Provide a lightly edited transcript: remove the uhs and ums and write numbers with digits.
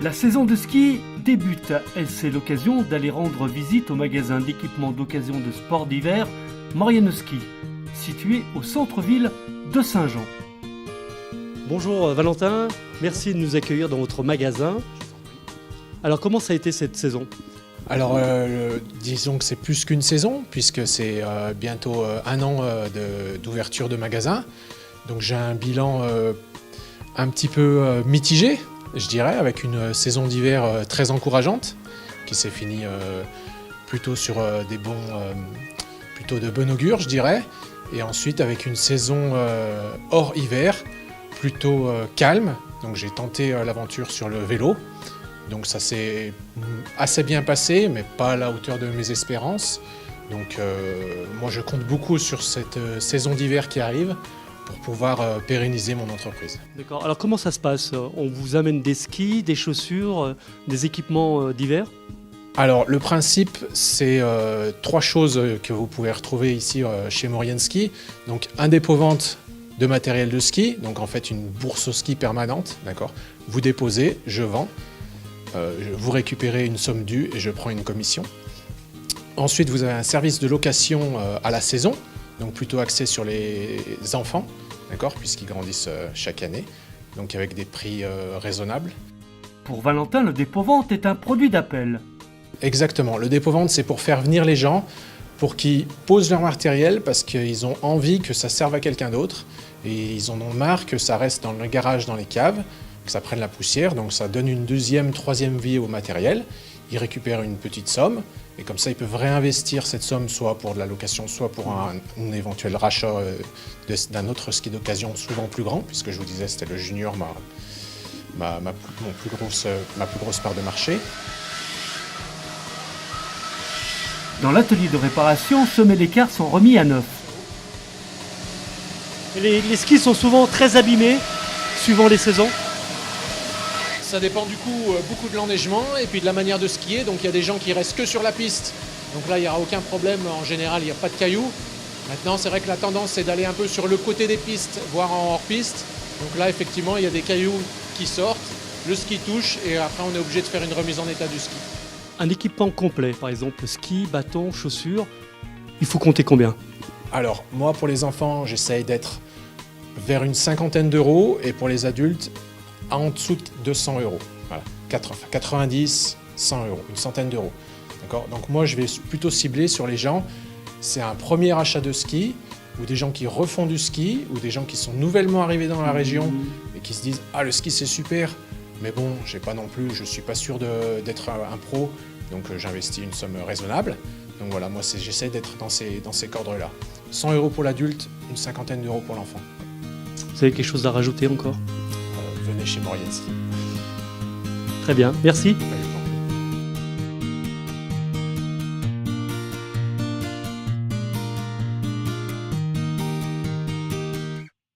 La saison de ski débute et c'est l'occasion d'aller rendre visite au magasin d'équipement d'occasion de sport d'hiver Morienne Ski, situé au centre-ville de Saint-Jean. Bonjour Valentin, merci de nous accueillir dans votre magasin. Alors comment ça a été cette saison ? Alors disons que c'est plus qu'une saison puisque c'est bientôt un an d'ouverture de magasin. Donc j'ai un bilan un petit peu mitigé, je dirais, avec une saison d'hiver très encourageante qui s'est finie plutôt sur plutôt de bon augure, je dirais. Et ensuite avec une saison hors hiver plutôt calme. Donc j'ai tenté l'aventure sur le vélo. Donc ça s'est assez bien passé, mais pas à la hauteur de mes espérances. Donc moi je compte beaucoup sur cette saison d'hiver qui arrive pour pouvoir pérenniser mon entreprise. D'accord, alors comment ça se passe ? On vous amène des skis, des chaussures, des équipements d'hiver ? Alors le principe, c'est trois choses que vous pouvez retrouver ici chez Morienne Ski. Donc un dépôt-vente de matériel de ski, donc en fait une bourse au ski permanente, d'accord ? Vous déposez, je vends. Vous récupérez une somme due et je prends une commission. Ensuite, vous avez un service de location à la saison, donc plutôt axé sur les enfants, d'accord, puisqu'ils grandissent chaque année, donc avec des prix raisonnables. Pour Valentin, le dépôt-vente est un produit d'appel. Exactement, le dépôt-vente, c'est pour faire venir les gens, pour qu'ils posent leur matériel, parce qu'ils ont envie que ça serve à quelqu'un d'autre, et ils en ont marre que ça reste dans le garage, dans les caves, que ça prenne la poussière, donc ça donne une deuxième, troisième vie au matériel. Ils récupèrent une petite somme, et comme ça ils peuvent réinvestir cette somme soit pour de la location, soit pour un éventuel rachat d'un autre ski d'occasion, souvent plus grand, puisque je vous disais c'était le junior, ma plus grosse part de marché. Dans l'atelier de réparation, semets d'écart sont remis à neuf. Les skis sont souvent très abîmés, suivant les saisons. Ça dépend du coup beaucoup de l'enneigement et puis de la manière de skier. Donc il y a des gens qui restent que sur la piste. Donc là, il n'y aura aucun problème. En général, il n'y a pas de cailloux. Maintenant, c'est vrai que la tendance, c'est d'aller un peu sur le côté des pistes, voire en hors-piste. Donc là, effectivement, il y a des cailloux qui sortent, le ski touche et après, on est obligé de faire une remise en état du ski. Un équipement complet, par exemple ski, bâton, chaussures, il faut compter combien ? Alors, moi, pour les enfants, j'essaye d'être vers une cinquantaine d'euros et pour les adultes, en dessous de 200 euros. Voilà. 90, 100 euros, une centaine d'euros. D'accord ? Donc moi, je vais plutôt cibler sur les gens, c'est un premier achat de ski, ou des gens qui refont du ski, ou des gens qui sont nouvellement arrivés dans la région et qui se disent « Ah, le ski, c'est super, mais bon, je ne suis pas sûr d'être un pro, donc j'investis une somme raisonnable. » Donc voilà, moi, j'essaie d'être dans ces cadres-là. 100 euros pour l'adulte, une cinquantaine d'euros pour l'enfant. Vous avez quelque chose à rajouter encore ? Venez chez Morienne Ski. Très bien, merci. Allez.